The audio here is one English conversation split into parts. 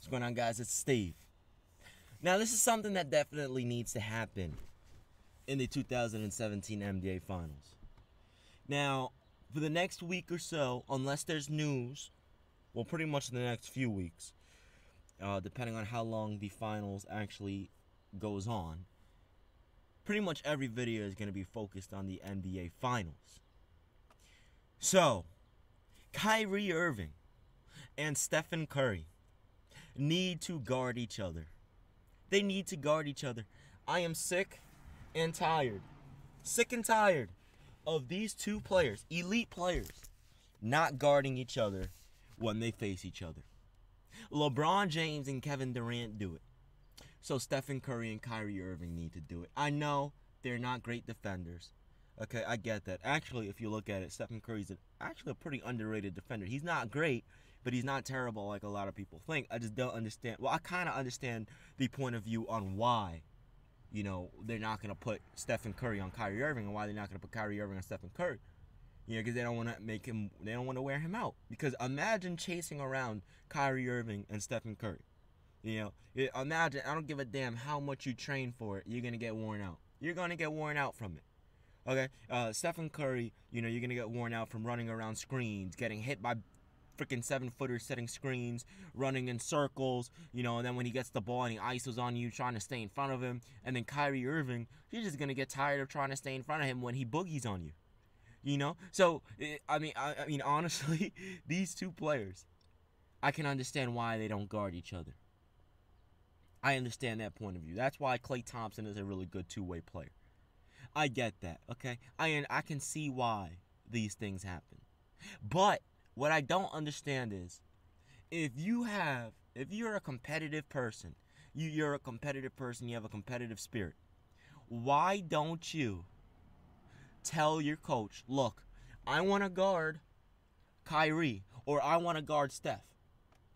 What's going on, guys? It's Steve. Now, this is something that definitely needs to happen in the 2017 NBA Finals. Now, for the next week or so, unless there's news, well, pretty much in the next few weeks, depending on how long the finals actually goes on, pretty much every video is going to be focused on the NBA Finals. So, Kyrie Irving and Stephen Curry need to guard each other. They need to guard each other. I am sick and tired of these two players, elite players, not guarding each other when they face each other. LeBron James and Kevin Durant do it. So Stephen Curry and Kyrie Irving need to do it. I know they're not great defenders. Okay, I get that. Actually, if you look at it, Stephen Curry's actually a pretty underrated defender. He's not great, but he's not terrible like a lot of people think. I just don't understand. Well, I kind of understand the point of view on why, they're not going to put Stephen Curry on Kyrie Irving and why they're not going to put Kyrie Irving on Stephen Curry. Because they don't want to wear him out. Because imagine chasing around Kyrie Irving and Stephen Curry. Imagine, I don't give a damn how much you train for it, you're going to get worn out. You're going to get worn out from it. Okay, Stephen Curry, you're going to get worn out from running around screens, getting hit by freaking 7-footers setting screens, running in circles, and then when he gets the ball and he ISOs on you, trying to stay in front of him. And then Kyrie Irving, you're just going to get tired of trying to stay in front of him when he boogies on you. So, I mean, honestly, these two players, I can understand why they don't guard each other. I understand that point of view. That's why Klay Thompson is a really good two-way player. I get that, okay? I can see why these things happen. But what I don't understand is, if you're a competitive person, you have a competitive spirit, why don't you tell your coach, look, I want to guard Kyrie, or I want to guard Steph,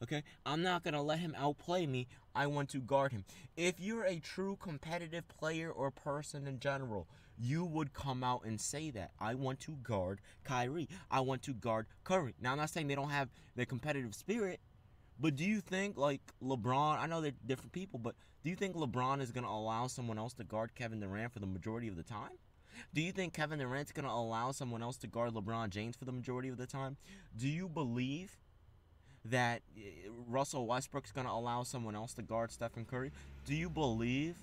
okay? I'm not going to let him outplay me. I want to guard him. If you're a true competitive player or person in general, you would come out and say that. I want to guard Kyrie. I want to guard Curry. Now, I'm not saying they don't have the competitive spirit, but do you think, like LeBron, I know they're different people, but do you think LeBron is going to allow someone else to guard Kevin Durant for the majority of the time? Do you think Kevin Durant's going to allow someone else to guard LeBron James for the majority of the time? Do you believe that Russell Westbrook's going to allow someone else to guard Stephen Curry? Do you believe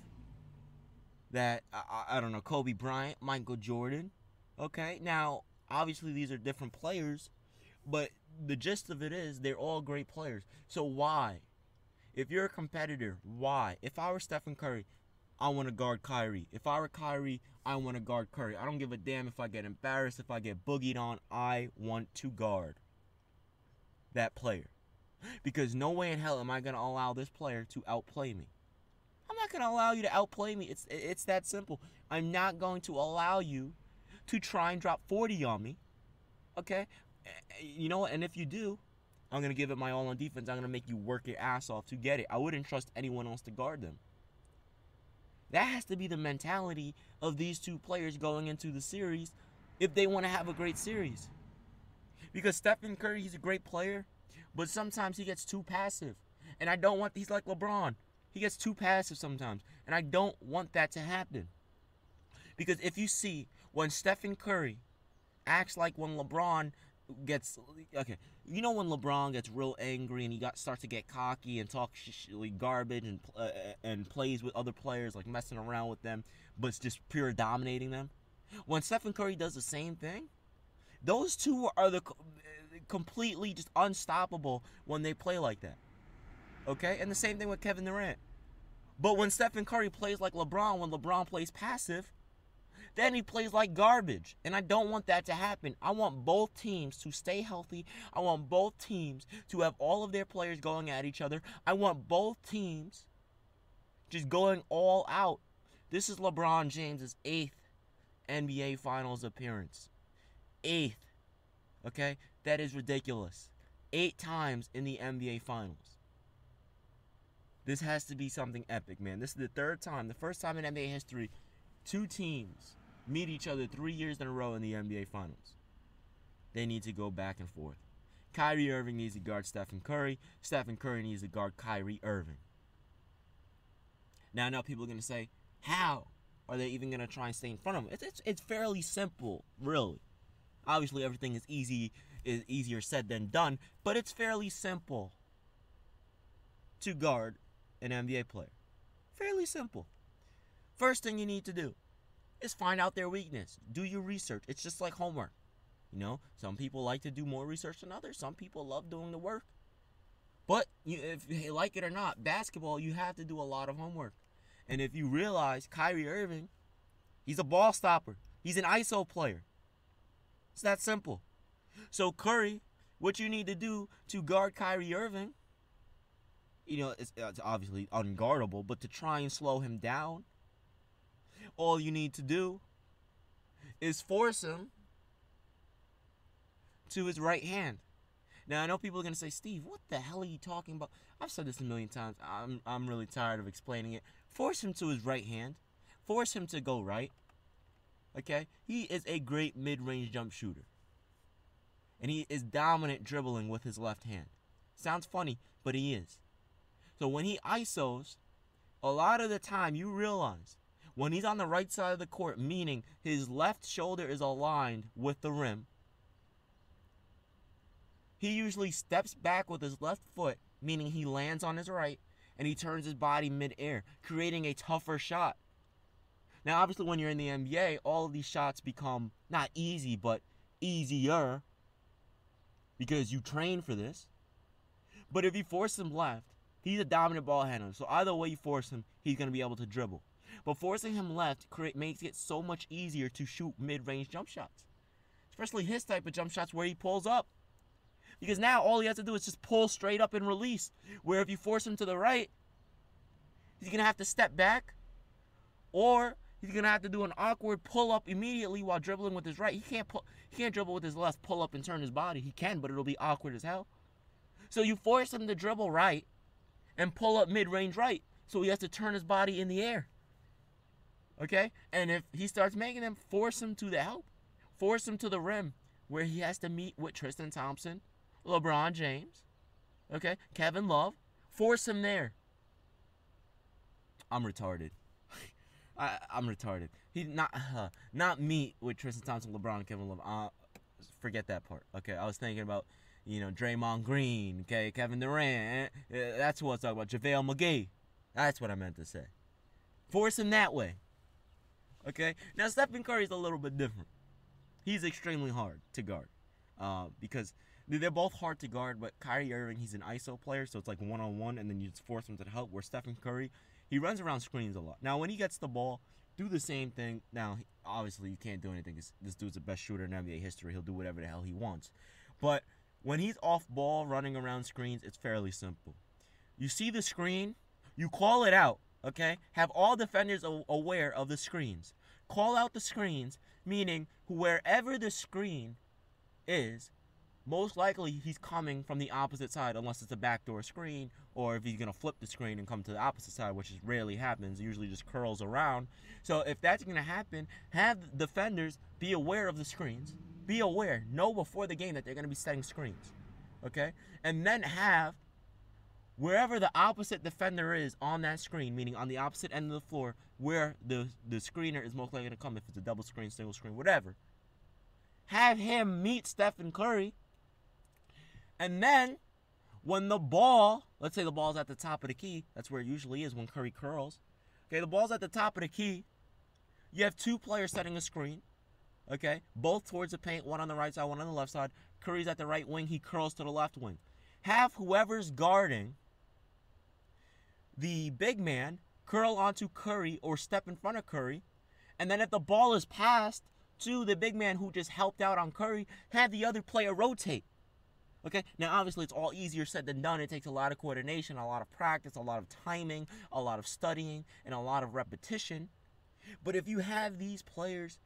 that, I don't know, Kobe Bryant, Michael Jordan? Okay, now, obviously these are different players, but the gist of it is they're all great players. So why? If you're a competitor, why? If I were Stephen Curry, I want to guard Kyrie. If I were Kyrie, I want to guard Curry. I don't give a damn if I get embarrassed, if I get boogied on. I want to guard that player. Because no way in hell am I going to allow this player to outplay me. I'm not going to allow you to outplay me. It's that simple. I'm not going to allow you to try and drop 40 on me. Okay? You know what? And if you do, I'm going to give it my all on defense. I'm going to make you work your ass off to get it. I wouldn't trust anyone else to guard them. That has to be the mentality of these two players going into the series if they want to have a great series. Because Stephen Curry, he's a great player, but sometimes he gets too passive. And he's like LeBron. He gets too passive sometimes. And I don't want that to happen. Because if you see, when Stephen Curry acts like when LeBron gets, okay, when LeBron gets real angry and he starts to get cocky and talk garbage and plays with other players, like messing around with them, but it's just pure dominating them. When Stephen Curry does the same thing, those two are completely just unstoppable when they play like that. Okay? And the same thing with Kevin Durant. But when Stephen Curry plays like LeBron, when LeBron plays passive, then he plays like garbage. And I don't want that to happen. I want both teams to stay healthy. I want both teams to have all of their players going at each other. I want both teams just going all out. This is LeBron James' 8th NBA Finals appearance. 8th. Okay? That is ridiculous. 8 times in the NBA Finals. This has to be something epic, man. This is the 3rd time, the first time in NBA history, 2 teams meet each other 3 years in a row in the NBA Finals. They need to go back and forth. Kyrie Irving needs to guard Stephen Curry. Stephen Curry needs to guard Kyrie Irving. Now I know people are going to say, how are they even going to try and stay in front of him? It's fairly simple, really. Obviously, everything is easier said than done, but it's fairly simple to guard an NBA player. Fairly simple. First thing you need to do is find out their weakness. Do your research. It's just like homework. You know, some people like to do more research than others. Some people love doing the work. But if you like it or not, basketball, you have to do a lot of homework. And if you realize Kyrie Irving, he's a ball stopper. He's an ISO player. It's that simple. So Curry, what you need to do to guard Kyrie Irving, you know, it's obviously unguardable, but to try and slow him down, all you need to do is force him to his right hand. Now, I know people are going to say, Steve, what the hell are you talking about? I've said this a million times. I'm really tired of explaining it. Force him to his right hand. Force him to go right. Okay? He is a great mid-range jump shooter. And he is dominant dribbling with his left hand. Sounds funny, but he is. So when he ISOs, a lot of the time you realize when he's on the right side of the court, meaning his left shoulder is aligned with the rim, he usually steps back with his left foot, meaning he lands on his right, and he turns his body mid-air, creating a tougher shot. Now, obviously, when you're in the NBA, all of these shots become not easy, but easier because you train for this. But if you force him left, he's a dominant ball handler. So either way you force him, he's going to be able to dribble. But forcing him left makes it so much easier to shoot mid-range jump shots, especially his type of jump shots where he pulls up. Because now all he has to do is just pull straight up and release. Where if you force him to the right, he's going to have to step back. Or he's going to have to do an awkward pull-up immediately while dribbling with his right. He can't dribble with his left, pull up and turn his body. He can, but it'll be awkward as hell. So you force him to dribble right and pull up mid-range right. So he has to turn his body in the air. Okay? And if he starts making them, force him to the help. Force him to the rim where he has to meet with Tristan Thompson, LeBron James, okay, Kevin Love. Force him there. I'm retarded. I'm retarded. He not meet with Tristan Thompson, LeBron, and Kevin Love. Forget that part. Okay, I was thinking about, you know, Draymond Green, okay, Kevin Durant. That's what I was talking about. JaVale McGee. That's what I meant to say. Force him that way. Okay? Now, Stephen Curry is a little bit different. He's extremely hard to guard because they're both hard to guard, but Kyrie Irving, he's an ISO player, so it's like one-on-one, and then you just force him to the help, where Stephen Curry, he runs around screens a lot. Now, when he gets the ball, do the same thing. Now, obviously, you can't do anything. This dude's the best shooter in NBA history. He'll do whatever the hell he wants. But when he's off ball running around screens, it's fairly simple. You see the screen, you call it out, okay? Have all defenders aware of the screens. Call out the screens, meaning wherever the screen is, most likely he's coming from the opposite side, unless it's a backdoor screen, or if he's going to flip the screen and come to the opposite side, which rarely happens. It usually just curls around. So if that's going to happen, have defenders be aware of the screens. Be aware. Know before the game that they're going to be setting screens. Okay? And then have, wherever the opposite defender is on that screen, meaning on the opposite end of the floor, where the screener is most likely to come, if it's a double screen, single screen, whatever, have him meet Stephen Curry. And then, when the ball, let's say the ball's at the top of the key, that's where it usually is when Curry curls. Okay, the ball's at the top of the key. You have two players setting a screen. Okay, both towards the paint, one on the right side, one on the left side. Curry's at the right wing, he curls to the left wing. Have whoever's guarding the big man curl onto Curry or step in front of Curry. And then if the ball is passed to the big man who just helped out on Curry, have the other player rotate. Okay, now obviously it's all easier said than done. It takes a lot of coordination, a lot of practice, a lot of timing, a lot of studying, and a lot of repetition. But if you have these players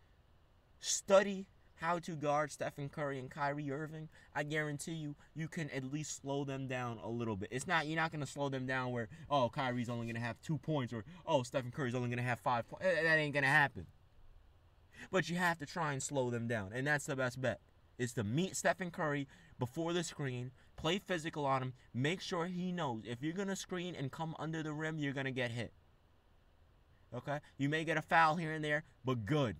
study how to guard Stephen Curry and Kyrie Irving, I guarantee you, you can at least slow them down a little bit. You're not going to slow them down where, oh, Kyrie's only going to have 2 points, or, oh, Stephen Curry's only going to have 5 points. That ain't going to happen. But you have to try and slow them down, and that's the best bet. is to meet Stephen Curry before the screen, play physical on him, make sure he knows if you're going to screen and come under the rim, you're going to get hit. Okay? You may get a foul here and there, but good.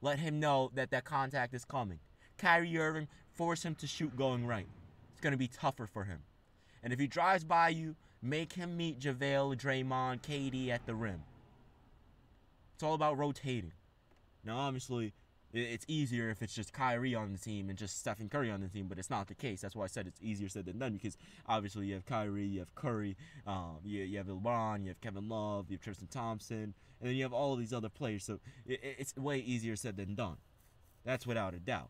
Let him know that that contact is coming. Kyrie Irving, force him to shoot going right. It's going to be tougher for him. And if he drives by you, make him meet JaVale, Draymond, KD at the rim. It's all about rotating. Now, obviously, it's easier if it's just Kyrie on the team and just Stephen Curry on the team, but it's not the case. That's why I said it's easier said than done, because obviously you have Kyrie, you have Curry, you have LeBron, you have Kevin Love, you have Tristan Thompson, and then you have all of these other players. So it's way easier said than done. That's without a doubt.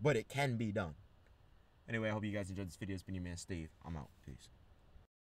But it can be done. Anyway, I hope you guys enjoyed this video. It's been your man, Steve. I'm out. Peace.